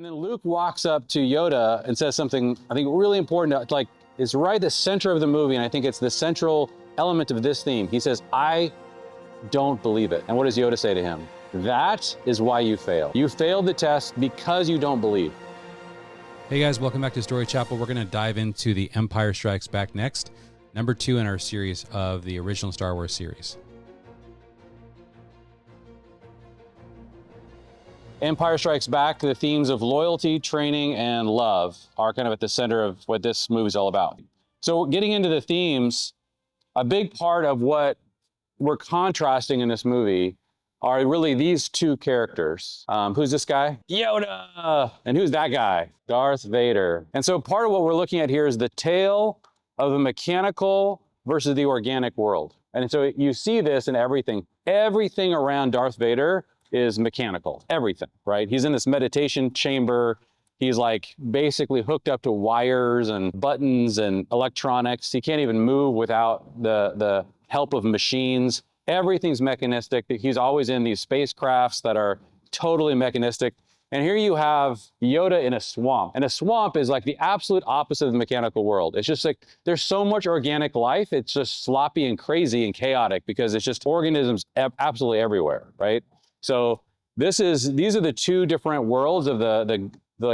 And then Luke walks up to Yoda and says something I think really important, like it's right at the center of the movie, and I think it's the central element of this theme. He says, I don't believe it. And what does Yoda say to him? That is why you fail. You failed the test because you don't believe. Hey guys, welcome back to Story Chapel. We're going to dive into The Empire Strikes Back next, number 2 in our series of the original Star Wars series. Empire Strikes Back, the themes of loyalty, training, and love are kind of at the center of what this movie is all about. So getting into the themes, a big part of what we're contrasting in this movie are really these two characters. Who's this guy? Yoda! And who's that guy? Darth Vader. And so part of what we're looking at here is the tale of the mechanical versus the organic world. And so you see this in everything. Everything around Darth Vader is mechanical, everything, right? He's in this meditation chamber. He's like basically hooked up to wires and buttons and electronics. He can't even move without the help of machines. Everything's mechanistic. He's always in these spacecrafts that are totally mechanistic. And here you have Yoda in a swamp. And a swamp is like the absolute opposite of the mechanical world. It's just like, there's so much organic life. It's just sloppy and crazy and chaotic because it's just organisms absolutely everywhere, right? So these are the two different worlds of the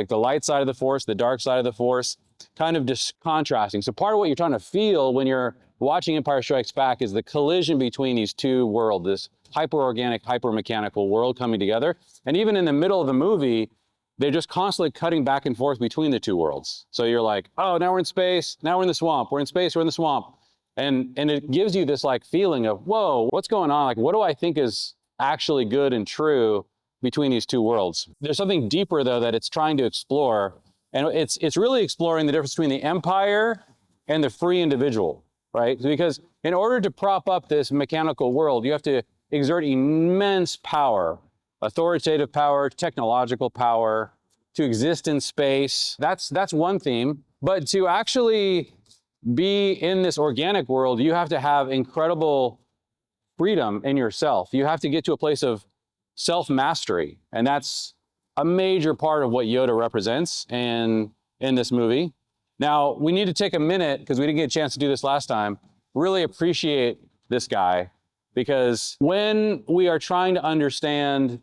light side of the Force, the dark side of the Force, kind of just contrasting. So part of what you're trying to feel when you're watching Empire Strikes Back is the collision between these two worlds, this hyper-organic, hyper-mechanical world coming together. And even in the middle of the movie, they're just constantly cutting back and forth between the two worlds. So you're like, oh, now we're in space, now we're in the swamp, we're in space, we're in the swamp. And it gives you this like feeling of, whoa, what's going on? Like, what do I think is actually good and true between these two worlds? There's something deeper though that it's trying to explore, and it's really exploring the difference between the empire and the free individual, right? Because in order to prop up this mechanical world, you have to exert immense power, authoritative power, technological power, to exist in space. That's one theme. But to actually be in this organic world, you have to have incredible freedom in yourself. You have to get to a place of self-mastery. And that's a major part of what Yoda represents in this movie. Now, we need to take a minute, because we didn't get a chance to do this last time, really appreciate this guy. Because when we are trying to understand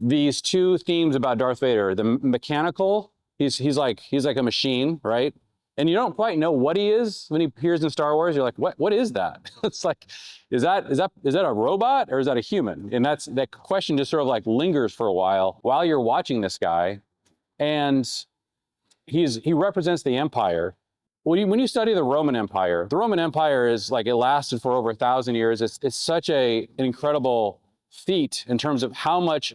these two themes about Darth Vader, the mechanical, he's like a machine, right? And you don't quite know what he is when he appears in Star Wars. You're like, what is that? It's like, is that a robot or is that a human? And that question just sort of like lingers for a while you're watching this guy. And he represents the empire. When you study the Roman Empire is like, it lasted for over 1,000 years. It's such an incredible feat in terms of how much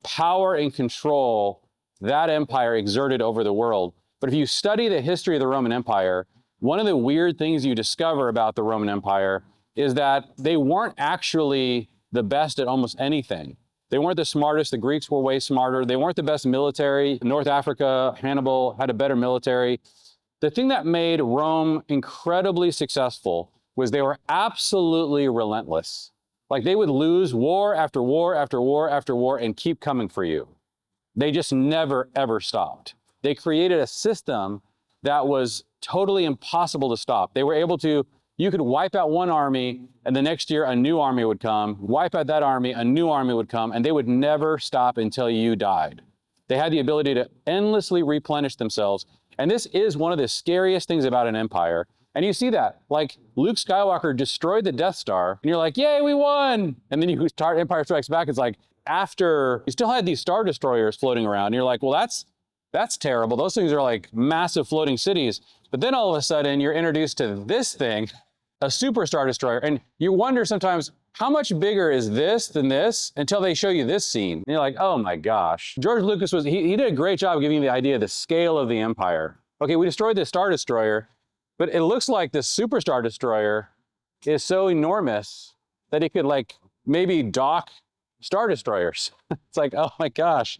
power and control that empire exerted over the world. But if you study the history of the Roman Empire, one of the weird things you discover about the Roman Empire is that they weren't actually the best at almost anything. They weren't the smartest. The Greeks were way smarter. They weren't the best military. North Africa, Hannibal had a better military. The thing that made Rome incredibly successful was they were absolutely relentless. Like, they would lose war after war after war after war and keep coming for you. They just never, ever stopped. They created a system that was totally impossible to stop. They were able to, you could wipe out one army, and the next year a new army would come, wipe out that army, a new army would come, and they would never stop until you died. They had the ability to endlessly replenish themselves. And this is one of the scariest things about an empire. And you see that, like, Luke Skywalker destroyed the Death Star, and you're like, yay, we won! And then you start Empire Strikes Back, it's like, after, you still had these Star Destroyers floating around, and you're like, well, that's terrible. Those things are like massive floating cities. But then all of a sudden, you're introduced to this thing, a Super Star Destroyer, and you wonder sometimes, how much bigger is this than this, until they show you this scene. And you're like, oh my gosh. George Lucas he did a great job of giving you the idea of the scale of the empire. Okay, we destroyed the Star Destroyer, but it looks like the Super Star Destroyer is so enormous that it could like maybe dock Star Destroyers. It's like, oh my gosh,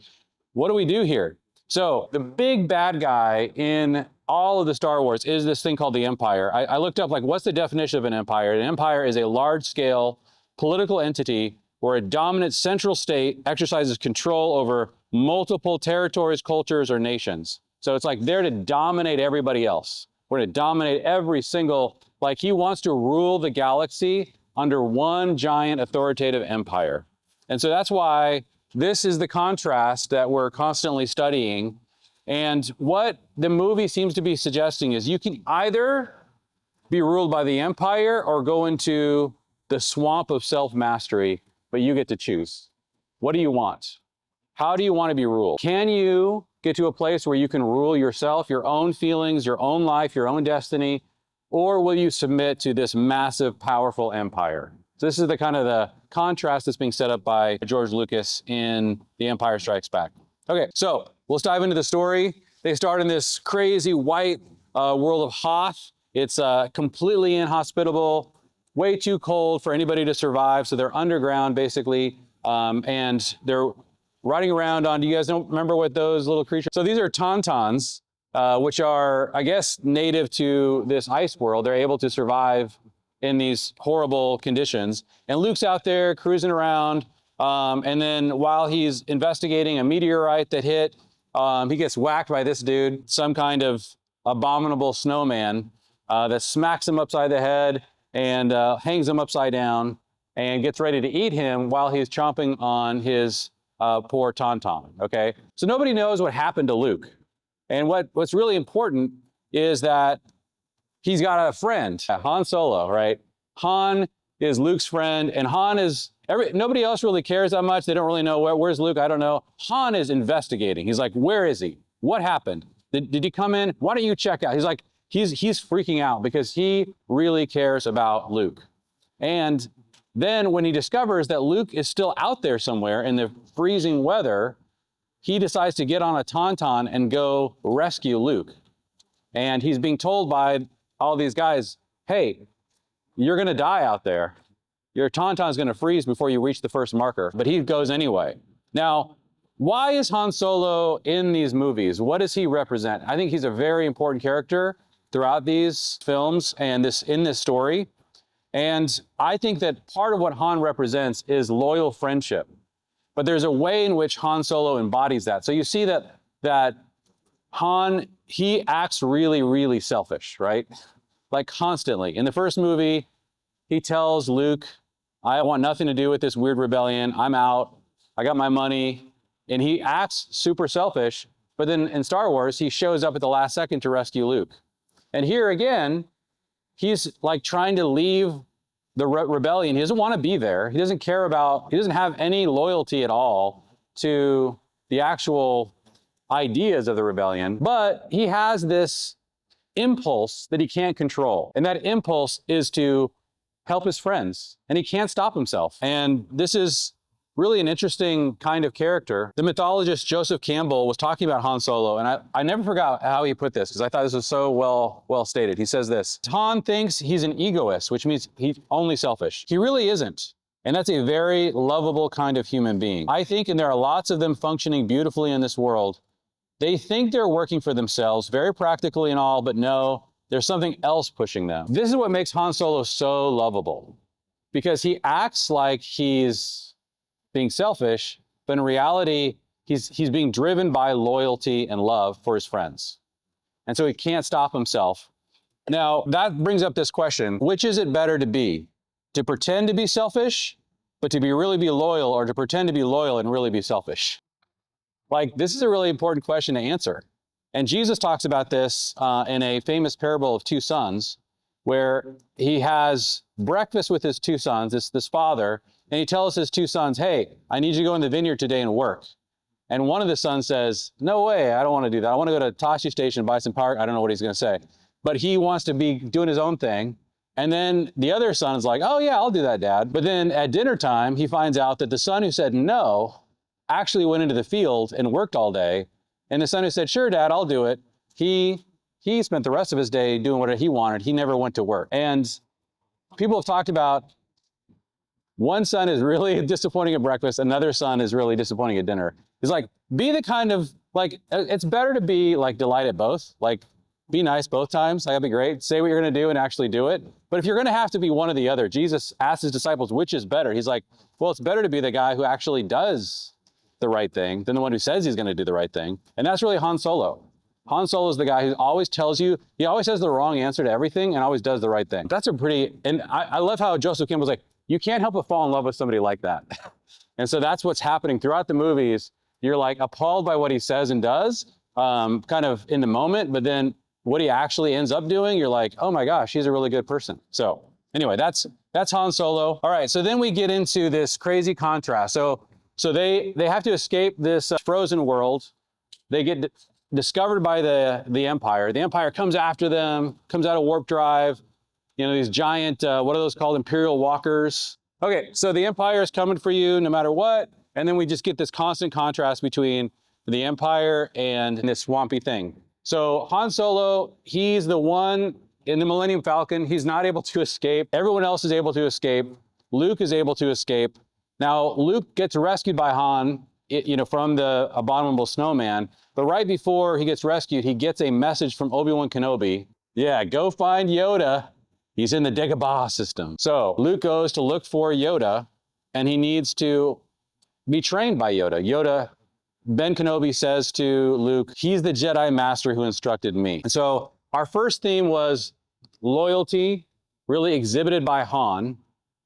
what do we do here? So the big bad guy in all of the Star Wars is this thing called the Empire. I looked up, like, what's the definition of an empire? An empire is a large-scale political entity where a dominant central state exercises control over multiple territories, cultures, or nations. So it's like they're to dominate everybody else. We're to dominate every single, like he wants to rule the galaxy under one giant authoritative empire. And so that's why this is the contrast that we're constantly studying. And what the movie seems to be suggesting is you can either be ruled by the empire or go into the swamp of self-mastery, but you get to choose. What do you want? How do you want to be ruled? Can you get to a place where you can rule yourself, your own feelings, your own life, your own destiny, or will you submit to this massive, powerful empire? So this is the kind of the contrast that's being set up by George Lucas in The Empire Strikes Back. Okay, so let's dive into the story. They start in this crazy white world of Hoth. It's completely inhospitable, way too cold for anybody to survive. So they're underground, basically, and they're riding around on, do you guys don't remember what those little creatures? So these are tauntauns, which are, I guess, native to this ice world. They're able to survive in these horrible conditions. And Luke's out there cruising around. And then while he's investigating a meteorite that hit, he gets whacked by this dude, some kind of abominable snowman that smacks him upside the head and hangs him upside down and gets ready to eat him while he's chomping on his poor tauntaun, okay? So nobody knows what happened to Luke. And what's really important is that he's got a friend, Han Solo, right? Han is Luke's friend, and Han is, nobody else really cares that much. They don't really know where's Luke, I don't know. Han is investigating. He's like, where is he? What happened? Did he come in? Why don't you check out? He's like, he's freaking out because he really cares about Luke. And then when he discovers that Luke is still out there somewhere in the freezing weather, he decides to get on a tauntaun and go rescue Luke. And he's being told by all these guys, hey, you're gonna die out there. Your tauntaun's gonna freeze before you reach the first marker, but he goes anyway. Now, why is Han Solo in these movies? What does he represent? I think he's a very important character throughout these films and in this story. And I think that part of what Han represents is loyal friendship. But there's a way in which Han Solo embodies that. So you see that Han, he acts really, really selfish, right? Like constantly. In the first movie, he tells Luke, I want nothing to do with this weird rebellion. I'm out. I got my money. And he acts super selfish. But then in Star Wars, he shows up at the last second to rescue Luke. And here again, he's like trying to leave the rebellion. He doesn't want to be there. He doesn't care about, he doesn't have any loyalty at all to the actual ideas of the rebellion, but he has this impulse that he can't control. And that impulse is to help his friends, and he can't stop himself. And this is really an interesting kind of character. The mythologist Joseph Campbell was talking about Han Solo, and I never forgot how he put this, because I thought this was so well stated. He says this: Han thinks he's an egoist, which means he's only selfish. He really isn't. And that's a very lovable kind of human being. I think, and there are lots of them functioning beautifully in this world, they think they're working for themselves, very practically and all, but no, there's something else pushing them. This is what makes Han Solo so lovable, because he acts like he's being selfish, but in reality, he's being driven by loyalty and love for his friends. And so he can't stop himself. Now, that brings up this question: which is it better to be? To pretend to be selfish, but to really be loyal, or to pretend to be loyal and really be selfish? Like, this is a really important question to answer. And Jesus talks about this in a famous parable of two sons, where he has breakfast with his two sons, this father, and he tells his two sons, hey, I need you to go in the vineyard today and work. And one of the sons says, no way, I don't want to do that. I want to go to Tashi Station and buy some park. I don't know what he's going to say. But he wants to be doing his own thing. And then the other son is like, oh yeah, I'll do that, Dad. But then at dinner time, he finds out that the son who said no actually went into the field and worked all day. And the son who said, sure, Dad, I'll do it, he spent the rest of his day doing whatever he wanted. He never went to work. And people have talked about one son is really disappointing at breakfast, another son is really disappointing at dinner. It's like, be the kind of, like, it's better to be like delight at both. Like, be nice both times. That'd be great. Say what you're going to do and actually do it. But if you're going to have to be one or the other, Jesus asked his disciples, which is better? He's like, well, it's better to be the guy who actually does the right thing than the one who says he's going to do the right thing. And that's really Han Solo. Han Solo is the guy who always tells you, he always has the wrong answer to everything and always does the right thing. That's a pretty, and I love how Joseph Campbell's like, you can't help but fall in love with somebody like that. And so that's what's happening throughout the movies. You're like appalled by what he says and does, kind of in the moment, but then what he actually ends up doing, you're like, oh my gosh, he's a really good person. So anyway, that's Han Solo. All right, so then we get into this crazy contrast. So they have to escape this frozen world. They get discovered by the Empire. The Empire comes after them, comes out of warp drive. You know, these giant, what are those called? Imperial walkers. Okay, so the Empire is coming for you no matter what. And then we just get this constant contrast between the Empire and this swampy thing. So Han Solo, he's the one in the Millennium Falcon. He's not able to escape. Everyone else is able to escape. Luke is able to escape. Now, Luke gets rescued by Han, from the abominable snowman. But right before he gets rescued, he gets a message from Obi-Wan Kenobi. Yeah, go find Yoda. He's in the Dagobah system. So Luke goes to look for Yoda, and he needs to be trained by Yoda. Ben Kenobi says to Luke, he's the Jedi Master who instructed me. And so our first theme was loyalty, really exhibited by Han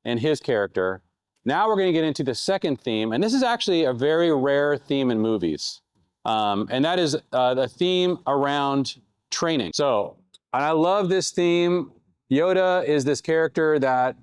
and his character. Now we're going to get into the second theme, and this is actually a very rare theme in movies. And that is the theme around training. So, and I love this theme. Yoda is this character that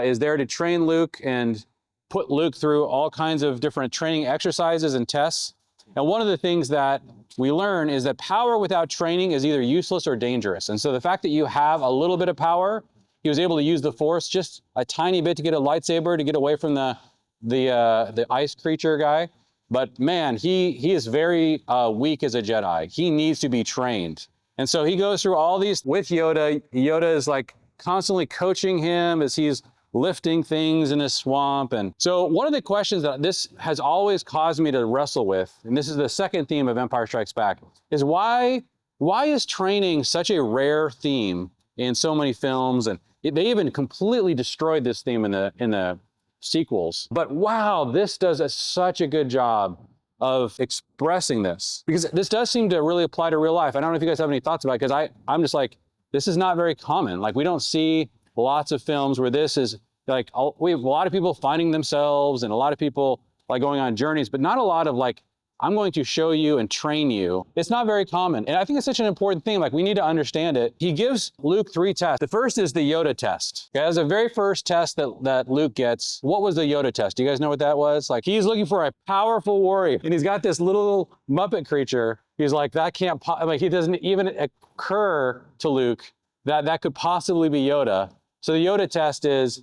is there to train Luke and put Luke through all kinds of different training exercises and tests. And one of the things that we learn is that power without training is either useless or dangerous. And so the fact that you have a little bit of power, he was able to use the Force just a tiny bit to get a lightsaber to get away from the ice creature guy. But man, he is very weak as a Jedi. He needs to be trained. And so he goes through all these with Yoda. Yoda is like constantly coaching him as he's lifting things in a swamp. And so one of the questions that this has always caused me to wrestle with, and this is the second theme of Empire Strikes Back, is why is training such a rare theme in so many films? And they even completely destroyed this theme in the sequels. But wow, this does such a good job of expressing this, because this does seem to really apply to real life. I don't know if you guys have any thoughts about it, because I'm just like, this is not very common. Like, we don't see lots of films where this is like, we have a lot of people finding themselves and a lot of people like going on journeys, but not a lot of like, I'm going to show you and train you. It's not very common. And I think it's such an important thing. Like, we need to understand it. He gives Luke 3 tests. The first is the Yoda test. Okay, that's the very first test that Luke gets. What was the Yoda test? Do you guys know what that was? Like, he's looking for a powerful warrior, and he's got this little Muppet creature. He's like, that can't, like, he doesn't even occur to Luke that could possibly be Yoda. So the Yoda test is,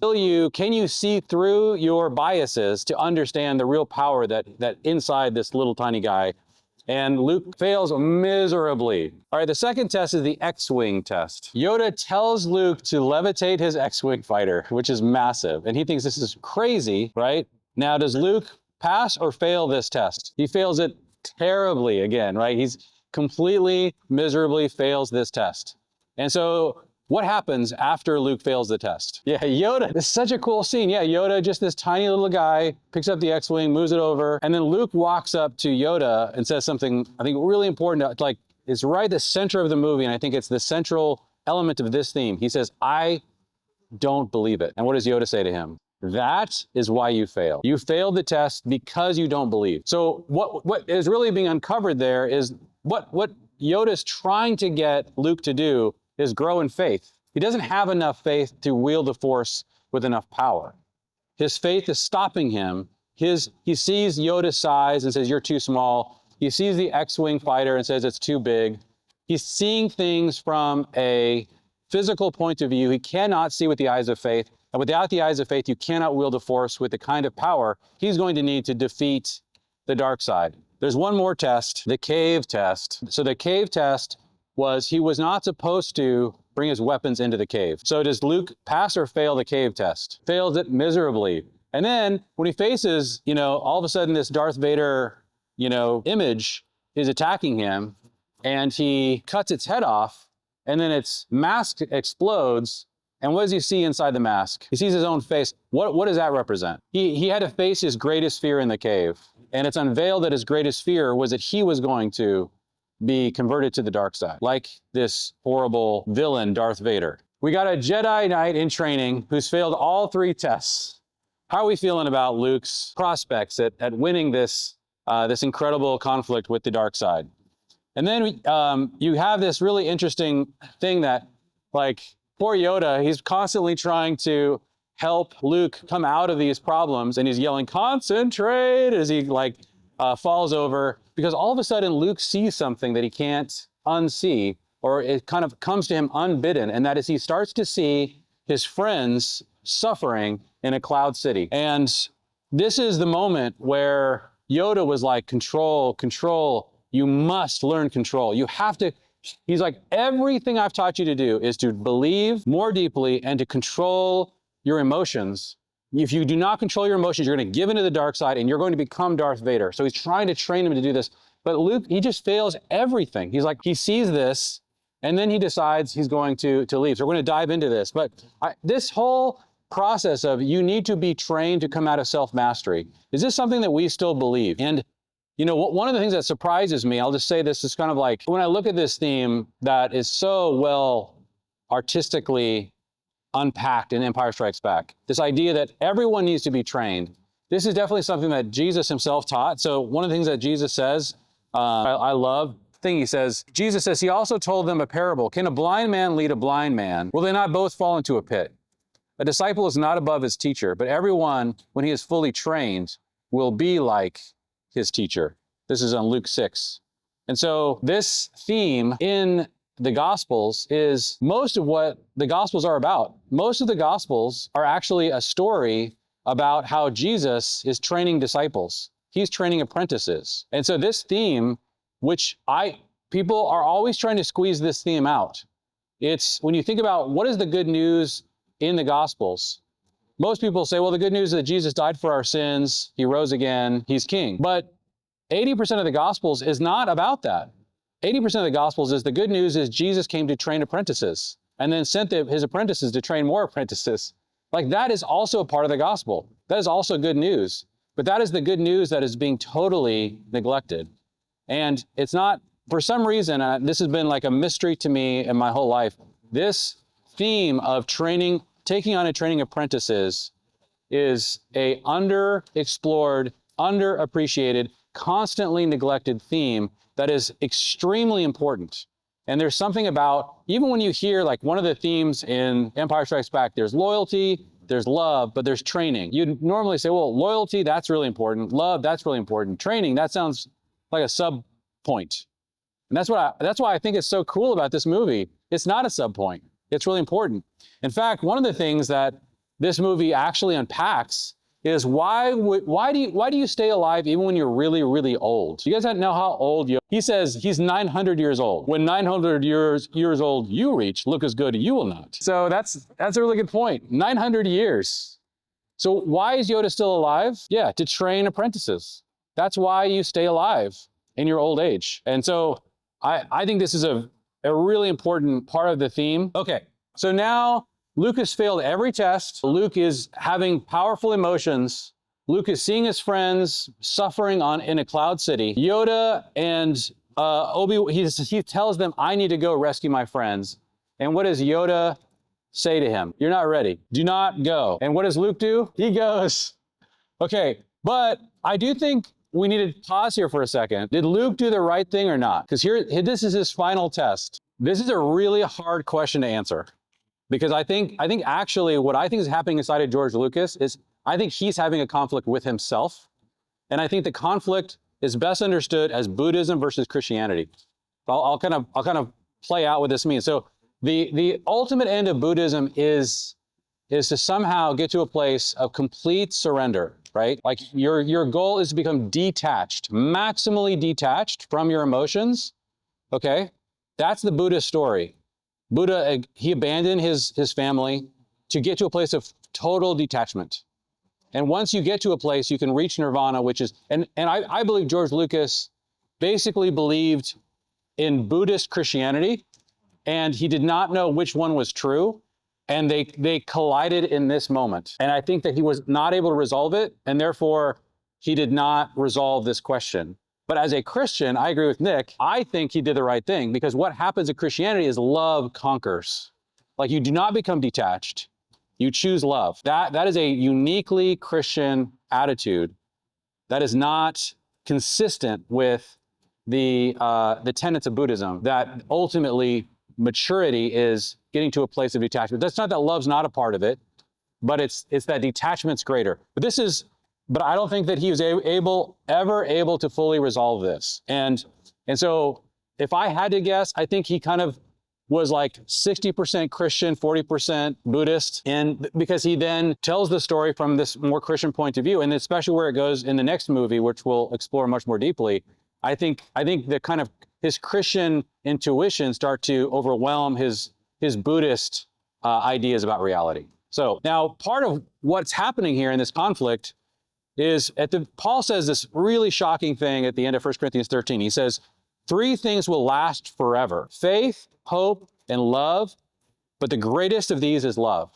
can you see through your biases to understand the real power that inside this little tiny guy? And Luke fails miserably. All right, the second test is the X-Wing test. Yoda tells Luke to levitate his X-Wing fighter, which is massive. And he thinks this is crazy, right? Now, does Luke pass or fail this test? He fails it terribly again, right? He's completely, miserably fails this test. And so what happens after Luke fails the test? Yeah, Yoda, it's such a cool scene. Yeah, Yoda, just this tiny little guy, picks up the X-Wing, moves it over, and then Luke walks up to Yoda and says something, I think, really important, like, it's right at the center of the movie, and I think it's the central element of this theme. He says, I don't believe it. And what does Yoda say to him? That is why you fail. You failed the test because you don't believe. So what is really being uncovered there is what Yoda's trying to get Luke to do is grow in faith. He doesn't have enough faith to wield the Force with enough power. His faith is stopping him. He sees Yoda's size and says, you're too small. He sees the X-Wing fighter and says, it's too big. He's seeing things from a physical point of view. He cannot see with the eyes of faith. And without the eyes of faith, you cannot wield the Force with the kind of power he's going to need to defeat the dark side. There's one more test, the cave test. So the cave test was he was not supposed to bring his weapons into the cave. So does Luke pass or fail the cave test? Fails it miserably. And then when he faces, all of a sudden this Darth Vader, image is attacking him, and he cuts its head off, and then its mask explodes. And what does he see inside the mask? He sees his own face. What does that represent? He had to face his greatest fear in the cave. And it's unveiled that his greatest fear was that he was going to be converted to the dark side, like this horrible villain, Darth Vader. We got a Jedi Knight in training who's failed all 3 tests. How are we feeling about Luke's prospects at winning this incredible conflict with the dark side? And then you have this really interesting thing that, like, poor Yoda, he's constantly trying to help Luke come out of these problems, and he's yelling, "Concentrate," as he falls over, because all of a sudden Luke sees something that he can't unsee, or it kind of comes to him unbidden, and that is he starts to see his friends suffering in a cloud city. And this is the moment where Yoda was like, control, control. You must learn control. You have to. He's like, everything I've taught you to do is to believe more deeply and to control your emotions. If you do not control your emotions, you're going to give into the dark side and you're going to become Darth Vader. So he's trying to train him to do this. But Luke, he just fails everything. He's like, he sees this and then he decides he's going to leave. So we're going to dive into this. But this whole process of you need to be trained to come out of self-mastery, is this something that we still believe? And you know, one of the things that surprises me, I'll just say this, is kind of like, when I look at this theme that is so well artistically unpacked in Empire Strikes Back, this idea that everyone needs to be trained, this is definitely something that Jesus himself taught. So one of the things that Jesus says, I love the thing he says, Jesus says, he also told them a parable. Can a blind man lead a blind man? Will they not both fall into a pit? A disciple is not above his teacher, but everyone, when he is fully trained, will be like his teacher. This is on Luke 6. And so this theme in the Gospels is most of what the Gospels are about. Most of the Gospels are actually a story about how Jesus is training disciples. He's training apprentices. And so this theme, which people are always trying to squeeze this theme out. It's when you think about what is the good news in the Gospels, most people say, well, the good news is that Jesus died for our sins, he rose again, he's king. But 80% of the Gospels is not about that. 80% of the Gospels is the good news is Jesus came to train apprentices and then sent his apprentices to train more apprentices. Like, that is also a part of the Gospel. That is also good news. But that is the good news that is being totally neglected. And it's not, for some reason, this has been like a mystery to me in my whole life. This theme of training, taking on and training apprentices is a underexplored, underappreciated, constantly neglected theme that is extremely important. And there's something about, even when you hear like one of the themes in Empire Strikes Back, there's loyalty, there's love, but there's training. You'd normally say, well, loyalty, that's really important. Love, that's really important. Training, that sounds like a sub point. And that's why I think it's so cool about this movie. It's not a sub point. It's really important. In fact, one of the things that this movie actually unpacks is why do you stay alive even when you're really, really old? You guys know how old he says he's 900 years old. When 900 years old you reach, look as good, you will not. So that's a really good point. 900 years. So why is Yoda still alive? Yeah, to train apprentices. That's why you stay alive in your old age. And so I think this is a really important part of the theme. Okay, so now Luke has failed every test. Luke is having powerful emotions. Luke is seeing his friends suffering in a cloud city. Yoda and he tells them, I need to go rescue my friends. And what does Yoda say to him? You're not ready. Do not go. And what does Luke do? He goes. Okay, but I do think we need to pause here for a second. Did Luke do the right thing or not? Because this is his final test. This is a really hard question to answer. Because I think actually what I think is happening inside of George Lucas is I think he's having a conflict with himself. And I think the conflict is best understood as Buddhism versus Christianity. I'll kind of play out what this means. So the ultimate end of Buddhism is to somehow get to a place of complete surrender, right? Like your goal is to become detached, maximally detached from your emotions. Okay? That's the Buddhist story. Buddha, he abandoned his family to get to a place of total detachment. And once you get to a place, you can reach nirvana, which is, and I believe George Lucas basically believed in Buddhist Christianity, and he did not know which one was true, and they collided in this moment. And I think that he was not able to resolve it, and therefore he did not resolve this question. But as a Christian, I agree with Nick. I think he did the right thing, because what happens in Christianity is love conquers. Like, you do not become detached. You choose love. That is a uniquely Christian attitude that is not consistent with the tenets of Buddhism, that ultimately maturity is getting to a place of detachment. That's not that love's not a part of it, but it's that detachment's greater. But I don't think that he was ever able to fully resolve this. And so if I had to guess, I think he kind of was like 60% Christian, 40% Buddhist, and because he then tells the story from this more Christian point of view, and especially where it goes in the next movie, which we'll explore much more deeply. I think the kind of his Christian intuition start to overwhelm his Buddhist ideas about reality. So now part of what's happening here in this conflict is Paul says this really shocking thing at the end of 1 Corinthians 13. He says, 3 things will last forever: faith, hope, and love. But the greatest of these is love.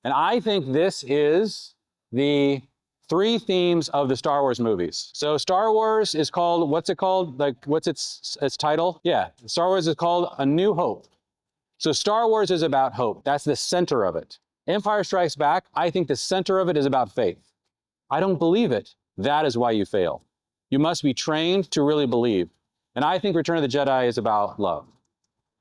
And I think this is the 3 themes of the Star Wars movies. So Star Wars is called, what's it called? Like, what's its title? Yeah, Star Wars is called A New Hope. So Star Wars is about hope. That's the center of it. Empire Strikes Back, I think the center of it is about faith. I don't believe it. That is why you fail. You must be trained to really believe. And I think Return of the Jedi is about love.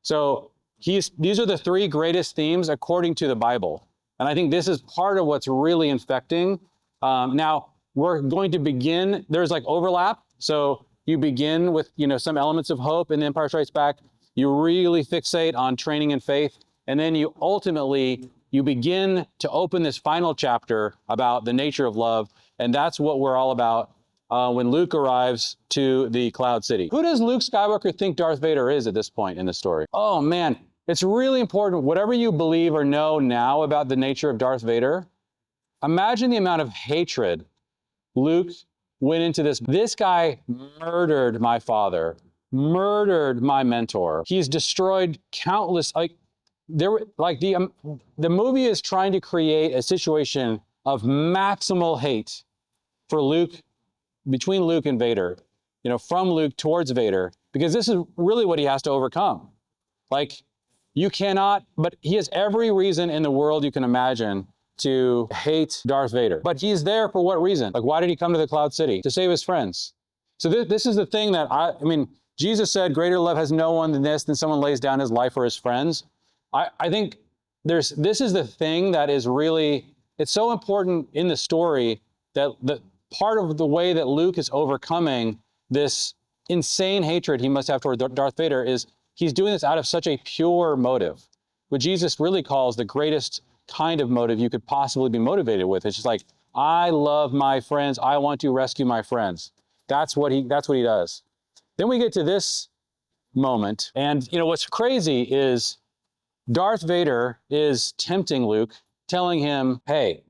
So these are the 3 greatest themes according to the Bible. And I think this is part of what's really infecting. Now, we're going to begin, there's like overlap. So you begin with, some elements of hope in Empire Strikes Back. You really fixate on training and faith. And then you ultimately, you begin to open this final chapter about the nature of love. And that's what we're all about when Luke arrives to the Cloud City. Who does Luke Skywalker think Darth Vader is at this point in the story? Oh man, it's really important. Whatever you believe or know now about the nature of Darth Vader, imagine the amount of hatred Luke went into this. This guy murdered my father, murdered my mentor. He's destroyed countless, the movie is trying to create a situation of maximal hate for Luke, between Luke and Vader, from Luke towards Vader, because this is really what he has to overcome. Like, you cannot, but he has every reason in the world you can imagine to hate Darth Vader. But he's there for what reason? Like, why did he come to the Cloud City? To save his friends. So this is the thing that Jesus said, greater love has no one than this, than someone lays down his life for his friends. I think this is the thing that is really, it's so important in the story that part of the way that Luke is overcoming this insane hatred he must have toward Darth Vader is he's doing this out of such a pure motive, what Jesus really calls the greatest kind of motive you could possibly be motivated with. It's just like, I love my friends. I want to rescue my friends. That's what he does. Then we get to this moment. And what's crazy is Darth Vader is tempting Luke, telling him, hey,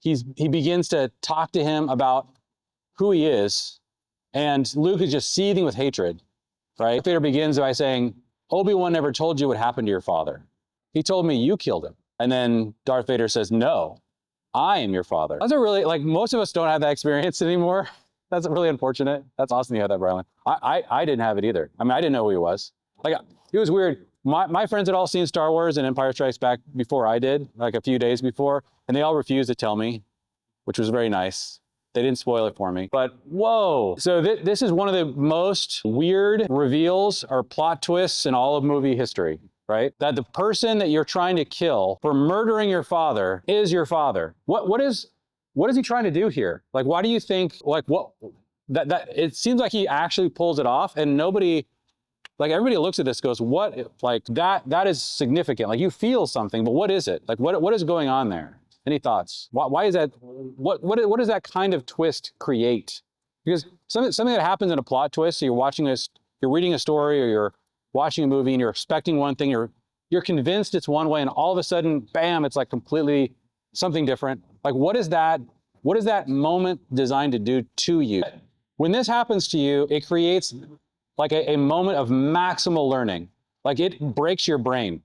he begins to talk to him about who he is, and Luke is just seething with hatred, right? Vader begins by saying, Obi-Wan never told you what happened to your father. He told me you killed him. And then Darth Vader says, no, I am your father. That's most of us don't have that experience anymore. That's really unfortunate. That's awesome you had that, Brian. I didn't have it either. I didn't know who he was. It was weird. My friends had all seen Star Wars and Empire Strikes Back before I did, like a few days before, and they all refused to tell me, which was very nice. They didn't spoil it for me. But whoa. So this is one of the most weird reveals or plot twists in all of movie history, right? That the person that you're trying to kill for murdering your father is your father. What is he trying to do here? Like, why do you think, that it seems like he actually pulls it off, and nobody, everybody looks at this, goes, what, that is significant. Like, you feel something, but what is it? Like, what is going on there? Any thoughts? Why is that? What does that kind of twist create? Because something that happens in a plot twist, so you're reading a story or you're watching a movie and you're expecting one thing, you're convinced it's one way, and all of a sudden, bam, it's like completely something different. Like, what is that moment designed to do to you? When this happens to you, it creates like a moment of maximal learning. Like, it breaks your brain.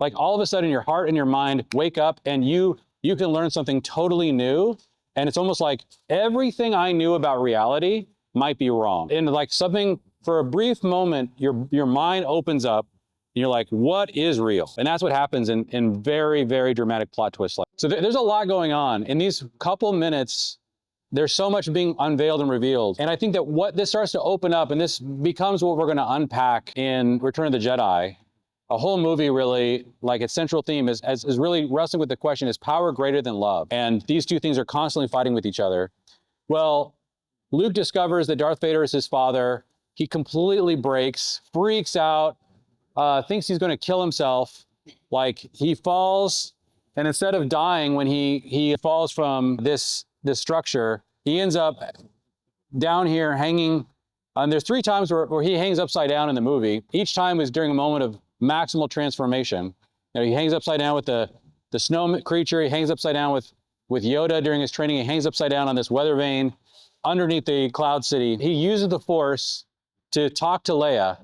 Like, all of a sudden your heart and your mind wake up, and you you can learn something totally new. And it's almost like everything I knew about reality might be wrong. And like something, for a brief moment, your mind opens up and you're like, what is real? And that's what happens in very, very dramatic plot twists. So there's a lot going on. In these couple minutes, there's so much being unveiled and revealed. And I think that what this starts to open up, and this becomes what we're going to unpack in Return of the Jedi, a whole movie really, like its central theme is really wrestling with the question, is power greater than love? And these two things are constantly fighting with each other. Well, Luke discovers that Darth Vader is his father. He completely breaks, freaks out, thinks he's going to kill himself. Like he falls, and instead of dying when he falls from this structure, he ends up down here hanging. And there's 3 times where he hangs upside down in the movie. Each time is during a moment of maximal transformation. You know, he hangs upside down with the snow creature. He hangs upside down with Yoda during his training. He hangs upside down on this weather vane underneath the Cloud City. He uses the Force to talk to Leia.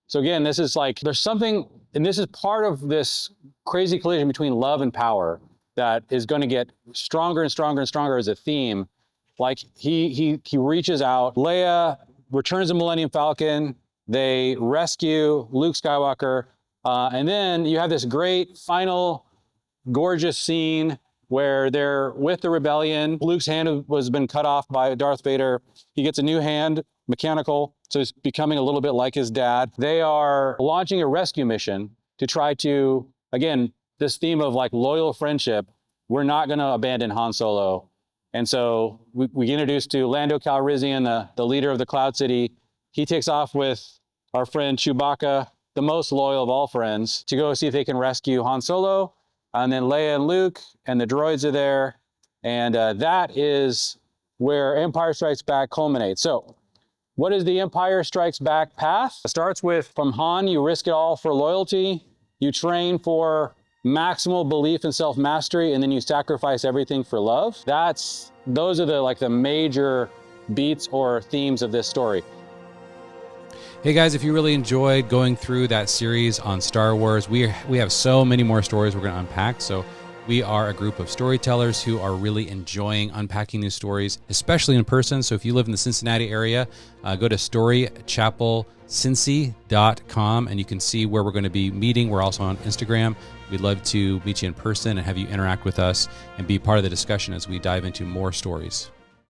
So again, this is like, there's something, and this is part of this crazy collision between love and power that is going to get stronger and stronger and stronger as a theme. Like he reaches out. Leia returns the Millennium Falcon. They rescue Luke Skywalker. And then you have this great final gorgeous scene where they're with the rebellion. Luke's hand was been cut off by Darth Vader. He gets a new hand, mechanical, so he's becoming a little bit like his dad. They are launching a rescue mission to try to, again, this theme of like loyal friendship. We're not going to abandon Han Solo. And so we get introduced to Lando Calrissian, the leader of the Cloud City. He takes off with our friend Chewbacca, the most loyal of all friends, to go see if they can rescue Han Solo. And then Leia and Luke and the droids are there. And that is where Empire Strikes Back culminates. So what is the Empire Strikes Back path? It starts with, from Han, you risk it all for loyalty. You train for maximal belief and self-mastery, and then you sacrifice everything for love. Those are the major beats or themes of this story. Hey guys, if you really enjoyed going through that series on Star Wars, we have so many more stories we're going to unpack. So we are a group of storytellers who are really enjoying unpacking these stories, especially in person. So if you live in the Cincinnati area, go to storychapelcincy.com and you can see where we're going to be meeting. We're also on Instagram. We'd love to meet you in person and have you interact with us and be part of the discussion as we dive into more stories.